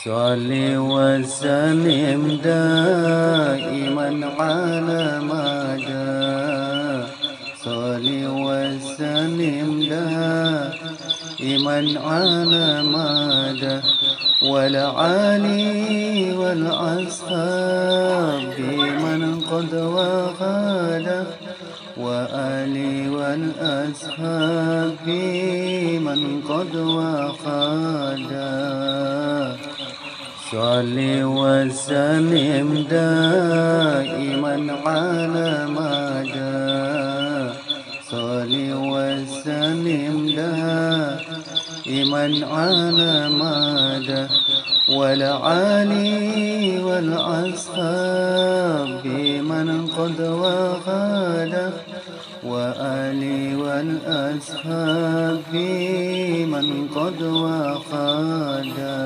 صل وسلم دائما على مدى صل وسلم دائما على مدى والعالي والأصحاب من قد وغدا وآلي والأصحاب من قد وغدا صل وسلم دائما على مدى صل وسلم دائما على مدى والعالي والأصحاب من قد وغدا وآلي والأصحاب من قد وغدا.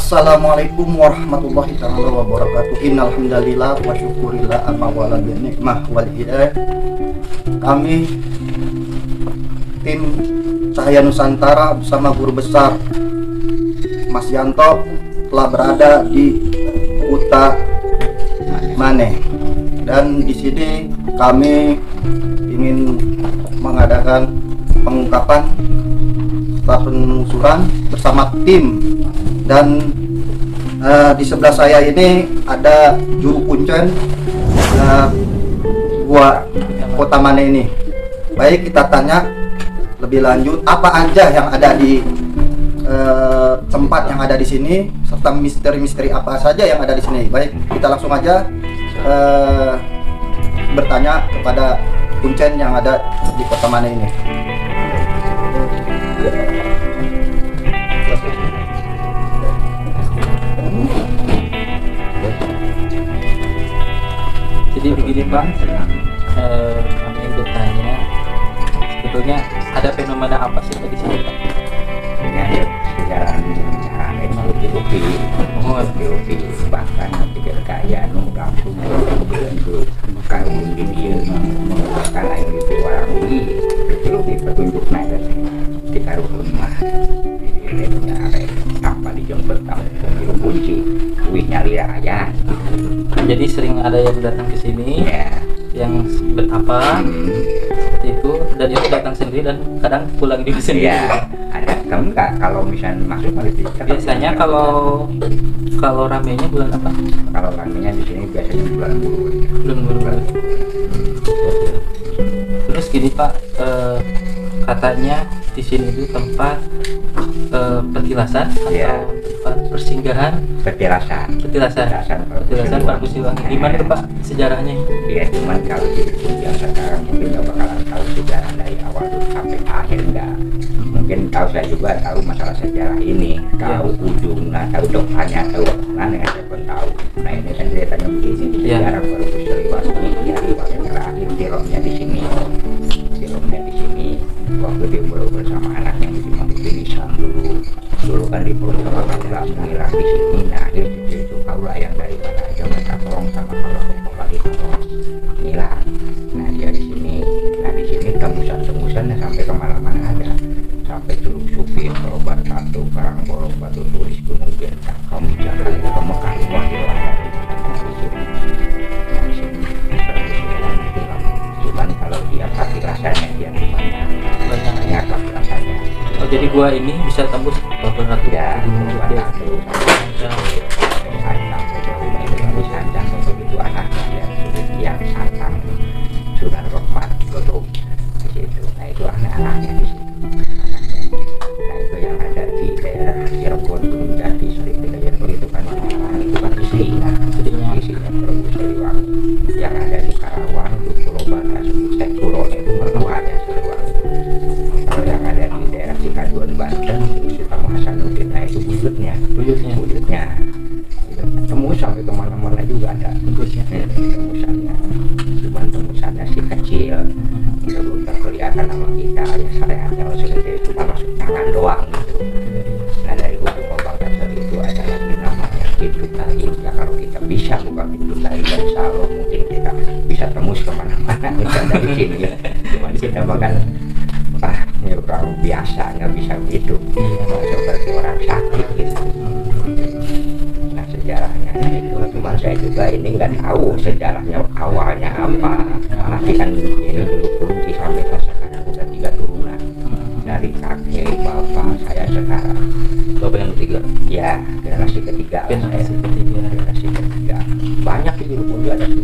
Assalamualaikum warahmatullahi taala wabarakatuh. Innal hamdalillah wa syukurillah amma wala bi nikmah wal hidayah. Kami tim Cahaya Nusantara bersama guru besar Mas Yanto telah berada di Kuta Mane, dan di sini kami ingin mengadakan pengungkapan setelah penelusuran bersama tim. Dan di sebelah saya ini ada juru kuncen gua Kota Mane ini. Baik, kita tanya lebih lanjut apa aja yang ada di tempat yang ada di sini, serta misteri-misteri apa saja yang ada di sini. Baik, kita langsung aja bertanya kepada kuncen yang ada di Kota Mane ini. Jadi begini Pak, kami bertanya, sebetulnya ada fenomena apa sih di sini Pak? Ya, sejarah teknologi bahkan tiga kaya langsung kawin di dia menggunakan air itu orang ini itu lebih petunjuk naik kita rumah di tanpa dijemput tamu kunci duit nyari aja. Jadi sering ada yang datang ke sini ya, yang betapa seperti itu, dan itu datang sendiri dan kadang pulang juga sendiri. ya ada kamu nggak kalau misalnya masuk Biasanya kalau ramenya bulan apa? kalau ramenya di sini biasanya bulan Bulan. Terus gini Pak, katanya di sini itu tempat petilasan Ya. atau tempat persinggahan petilasan Pak Kusiwangi. Gimana tuh Pak sejarahnya? ya, cuman kalau di yang sekarang mungkin nggak bakalan tahu sejarah dari awal sampai akhir, enggak. Mungkin tahu, saya juga tahu masalah sejarah ini, tahu ujungnya, tahu depannya, tahu mana yang saya pun tahu. Nah ini kan ceritanya begini, sejarah baru Siliwangi ya, yang terakhir filmnya di sini, waktu dia bersama anaknya di Islam dulu kan di Pulau adalah mengilang di sini. Nah akhir itu kaulah yang dari mana aja mereka tolong sama kalau kembali tolong ngilang. Nah dia di sini, tembusan sampai kemana-mana ada, sampai Curug Supin, Berobat Satu, Karangbolong, Batu Tulis, Gunung Bintang, kamu jangan ke Mekah, rumah di luar cuman kalau dia pakai rasanya dia banyak rasanya. Oh jadi gua ini bisa tembus beberapa Ya, dia. Santang begitu anaknya yang santang sudah rahmat betul di situ. Nah itu anak-anaknya di situ. Nah itu yang ada di daerah Cirebon, Gunung Jati, Selipi, Cirebon itu kan isinya Prabu Siliwangi. Yang ada di Karawang itu Pulau Bangka, Pulau itu mertuanya Siliwangi. Kalau yang ada di daerah Cikaduan, Banten itu Tamu Hasanuddin, nah itu buyutnya. Tembus sampai kemana-mana juga ada tembusannya, cuman tembusannya sih kecil, belum terkelihatan sama kita. Ya syariatnya sudah itu masuk tangan doang gitu. Nah dari ujung Bangka itu ada lagi namanya pintu tahi. Ya kalau kita bisa buka pintu tahi, insya Allah mungkin kita bisa tembus kemana-mana dari sini. Cuman kita makan ya orang biasa nggak bisa gitu, seperti orang sakit gitu. Nah sejarahnya itu cuma saya juga ini nggak tahu sejarahnya awalnya apa. Tapi kan ini dulu kunci sampai sekarang udah 3 turunan dari kakek bapak saya sekarang. Bapak yang ketiga? Ya generasi ketiga. Banyak di dulu kunci ada 9.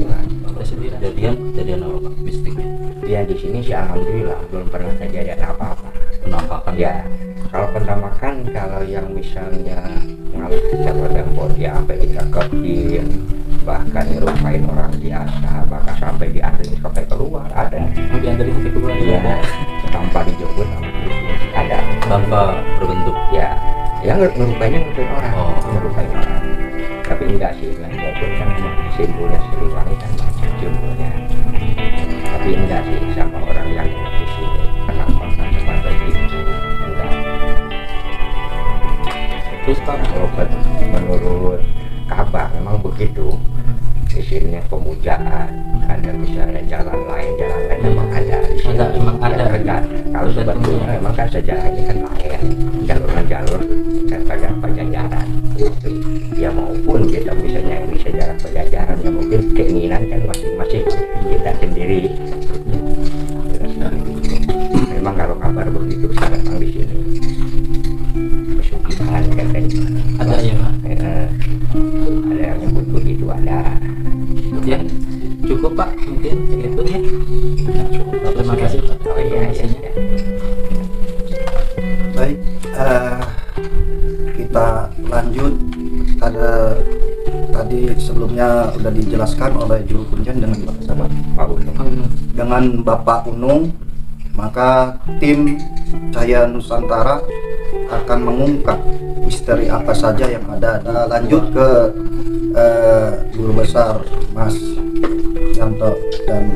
Kejadian apa Pak mistiknya? Ya di sini sih alhamdulillah belum pernah kejadian apa-apa. Penampakan Ya kalau penampakan, kalau yang misalnya ngalih dia sampai dikeketin, bahkan ngerupain orang biasa, bahkan sampai dianterin sampai keluar ada. Dianterin sampai keluar ya, tanpa dijemput sama itu ada. Tanpa berbentuk ya, yang ngerupainnya ngerupain orang. Tapi enggak sih, walaupun kan simbolnya Siliwangi kan macam simbolnya. Tapi enggak sih sama orang yang di sini penampakan seperti itu enggak. Terus Pak, Kalau menurut kabar memang begitu. Di sini pemujaan, ada misalnya jalan lain memang ada. Di sini. Emang ada. Kalau sebetulnya memang kan sejarah ini kan lain, jalur daripada Pajajaran. Ya maupun kita misalnya ini sejarah Pajajaran, ya mungkin keinginan kan masing-masing kita sendiri. Memang kalau kabar begitu memang di sini pesugihan katanya. ada ya Pak. Ada yang nyebut begitu ada. Ya, cukup Pak, mungkin itu ya. Terima kasih Pak. Oh iya, Informasinya. Baik, kita lanjut. Tadi sebelumnya sudah dijelaskan oleh Juru Kunjang dengan Bapak Unung, maka tim Cahaya Nusantara akan mengungkap misteri apa saja yang ada. Nah, lanjut ke Guru Besar Mas Yanto dan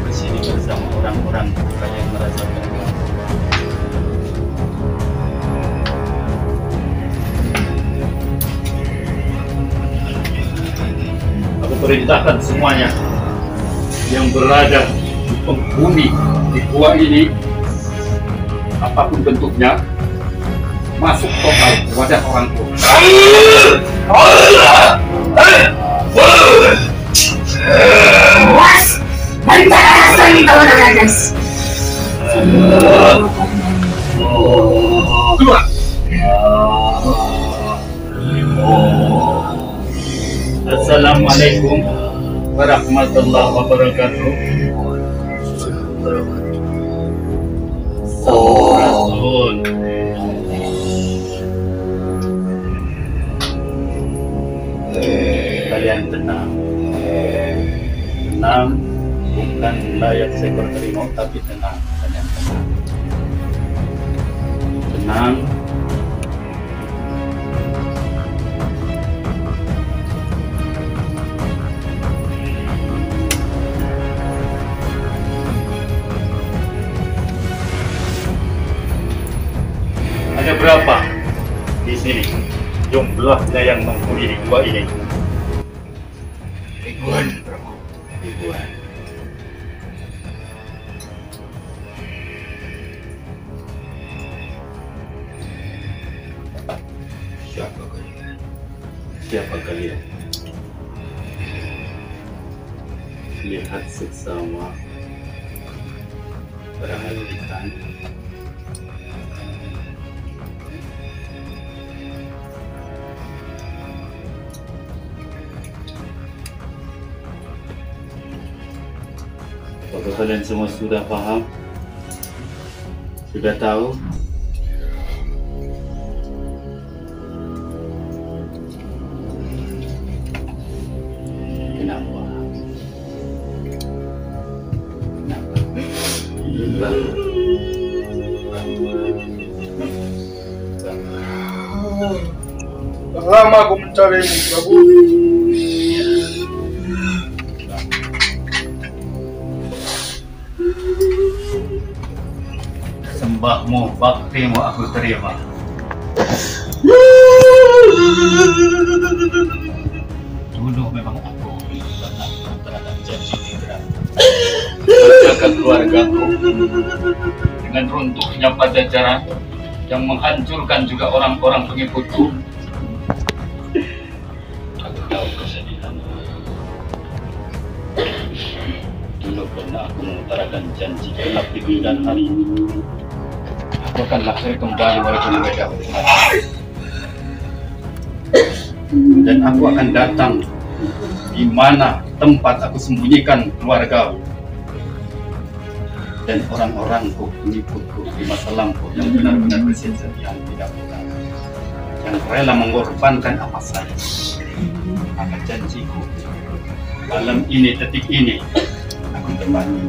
bersini bersama orang-orang yang merasakan. Aku perintahkan semuanya yang berada di penghuni di gua ini, apapun bentuknya, masuk total ke wadah orang tua. Keluar. Assalamualaikum warahmatullahi wabarakatuh. Sampurasun. Kalian tenang. Tenang, bukan layak seekor harimau, tapi tenang. Kalian tenang. Tenang. Ada berapa di sini jumlahnya yang menghuni di gua ini? Ribuan, bro. Ribuan. Siapa kalian? Siapa kalian? Lihat seksama, perhatikan. Apakah kalian semua sudah paham? Sudah tahu? Kenapa? Lama aku mencarimu, Prabu. Sembahmu, baktimu aku terima. Dulu memang aku pernah mengutarakan janji tidak menjaga keluargaku dengan runtuhnya Pajajaran yang menghancurkan juga orang-orang pengikutku. Aku tahu kesedihanmu. Dulu pernah aku mengutarakan janji gelap di bulan hari ini. aku akan lahir kembali walaupun beda. Dan aku akan datang di mana tempat aku sembunyikan keluarga dan orang-orangku, pengikutku di masa lampau yang benar-benar bersedia, yang tidak benar, yang rela mengorbankan apa saja. Maka janjiku, malam ini, detik ini, aku tepati.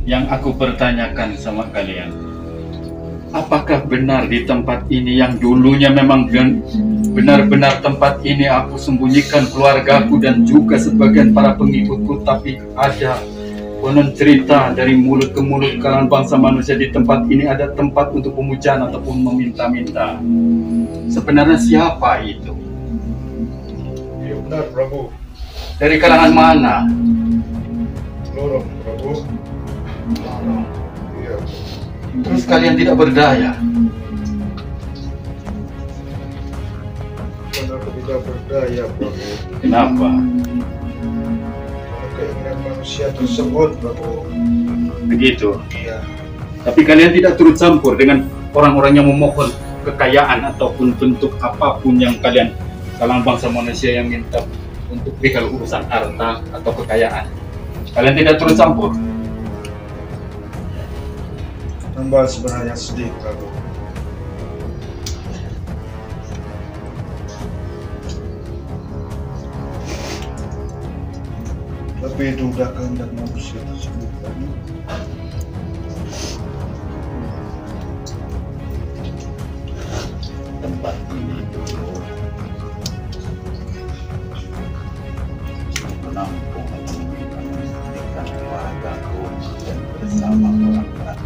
Yang aku pertanyakan sama kalian, apakah benar di tempat ini yang dulunya memang benar-benar tempat ini aku sembunyikan keluargaku dan juga sebagian para pengikutku, tapi ada konon cerita dari mulut ke mulut kalangan bangsa manusia di tempat ini ada tempat untuk pemujaan ataupun meminta-minta. Sebenarnya siapa itu? Iya benar Prabu. Dari kalangan mana? Lorong Prabu. Iya. Terus kalian tidak berdaya? Kenapa tidak berdaya Prabu? Kenapa? Karena keinginan manusia tersebut Prabu. Begitu. Iya. Tapi kalian tidak turut campur dengan orang-orang yang memohon kekayaan ataupun bentuk apapun yang kalian kalangan bangsa manusia yang minta untuk kalau urusan harta atau kekayaan. Kalian tidak turut campur. Hamba sebenarnya sedih Prabu. Tapi itu udah kehendak manusia tersebut Prabu. Tempat ini dulu menampung atau mendidikan keluargaku dan bersama orang-orang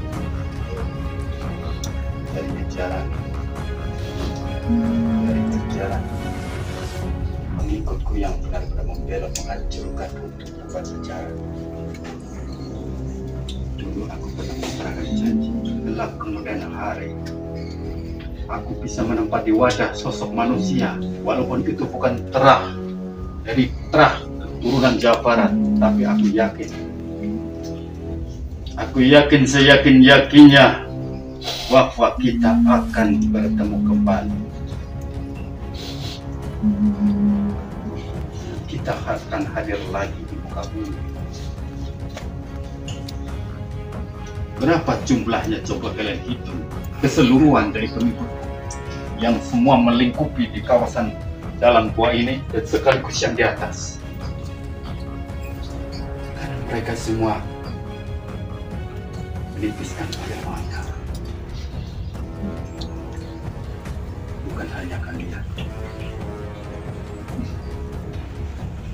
dari jajaran pengikutku yang benar-benar membela menghancurkan untuk berbuat sejarah. Dulu aku pernah mengatakan janji gelap kemudian hari aku bisa menempati wadah sosok manusia, walaupun itu bukan terah dari terah keturunan Jawa Barat, tapi aku yakin seyakin-yakinnya bahwa kita akan bertemu kembali. Kita akan hadir lagi di muka bumi. Berapa jumlahnya coba kalian hitung? Keseluruhan dari pengikut yang semua melingkupi di kawasan dalam gua ini dan sekaligus yang di atas. Karena mereka semua menitiskan air mata. Bukan hanya kalian.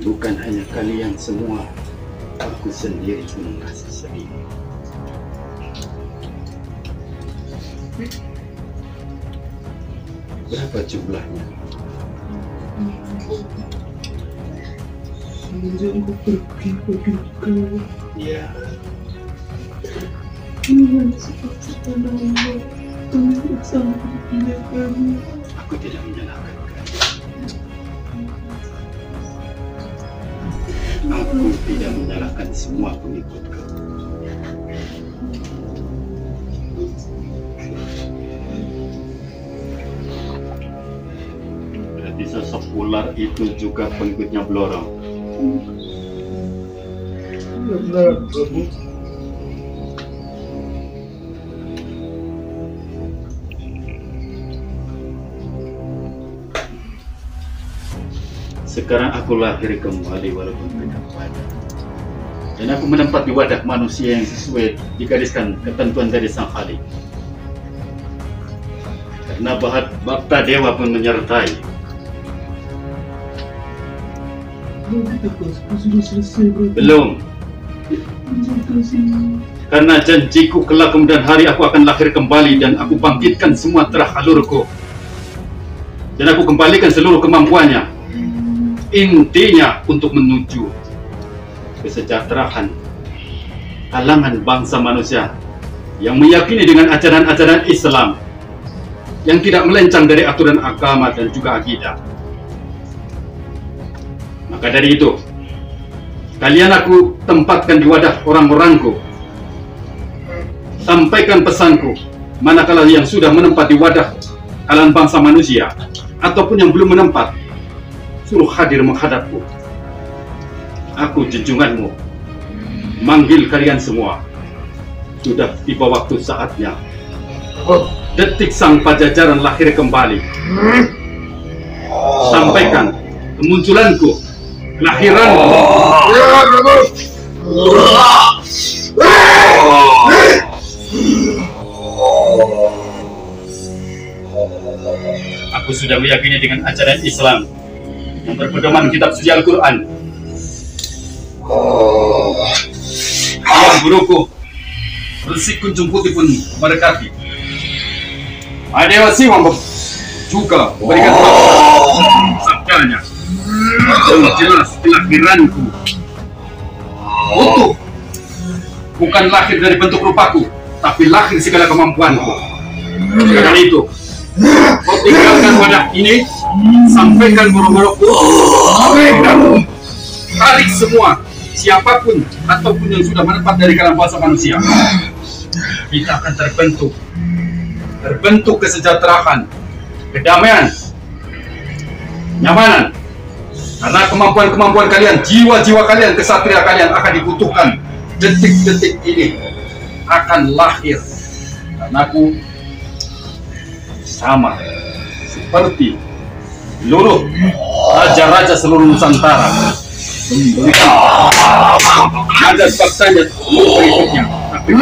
Bukan hanya kalian semua, aku sendiri pun merasa sedih. Berapa jumlahnya? Semenjak aku pergi pada kau, Ya, seperti tanah untuk sampai kami. aku tidak menyalahkan kalian. Aku tidak menyalahkan semua pengikutku. Berarti sosok ular itu juga pengikutnya Blorong. Ya benar Prabu. Sekarang aku lahir kembali walaupun beda wadah. Dan aku menempati wadah manusia yang sesuai digariskan ketentuan dari Sang Khalik. Karena Bakta Dewa pun menyertai. Sudah selesai Prabu. Belum. Terima kasih. Karena janjiku kelak kemudian hari aku akan lahir kembali dan aku bangkitkan semua terah alurku. Dan aku kembalikan seluruh kemampuannya. Intinya untuk menuju kesejahteraan kalangan bangsa manusia yang meyakini dengan ajaran-ajaran Islam yang tidak melencang dari aturan agama dan juga akidah. Maka dari itu, kalian aku tempatkan di wadah orang-orangku sampaikan pesanku. Manakala yang sudah menempati wadah kalian bangsa manusia, ataupun yang belum menempat, suruh hadir menghadapku. Aku junjunganmu, manggil kalian semua. Sudah tiba waktu saatnya. Detik sang Pajajaran lahir kembali. Sampaikan kemunculanku, kelahiranku. Aku sudah meyakini dengan ajaran Islam yang berpedoman kitab suci Al-Quran. Yang guruku, Resi Kunjung Putih pun memberkati. Adewa Siwam juga memberikan sabdanya. Yang jelas kelahiranku utuh, bukan lahir dari bentuk rupaku, tapi lahir segala kemampuanku. Karena itu, kau tinggalkan wadah ini, sampaikan boro-boroku, tarik semua siapapun ataupun yang sudah menempat dari kalangan bangsa manusia. Kita akan terbentuk kesejahteraan, kedamaian, nyamanan. Karena kemampuan-kemampuan kalian, jiwa-jiwa kalian, kesatria kalian akan dibutuhkan. Detik-detik ini akan lahir. Karena aku sama seperti seluruh raja-raja seluruh Nusantara memberikan ada faktanya berikutnya, tapi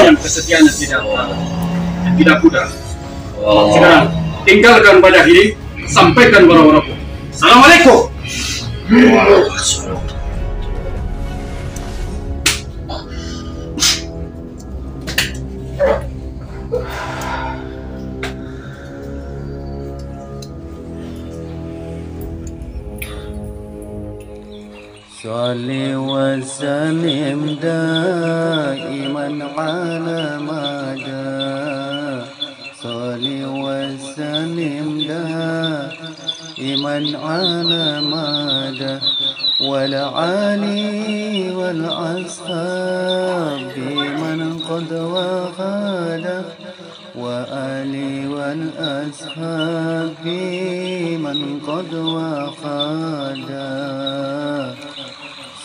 yang kesetiaannya tidak pudar. Sekarang tinggalkan wadah ini, sampaikan boro-boroku. Assalamualaikum. صل وسلم دائما على مدى صل وسلم دائما على مدى والعالي والأصحاب من قد وخاله وآلي والأصحاب من قد وخاله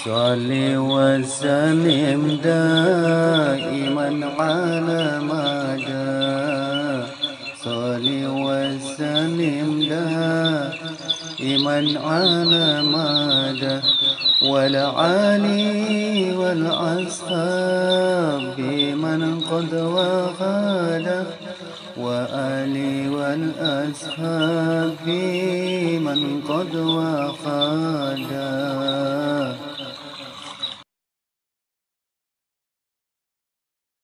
صل وسلم دائما على مدى صل وسلم دائما على مدى والعالي والأصحاب من قد وخاله وآلي والأصحاب من قد وخاله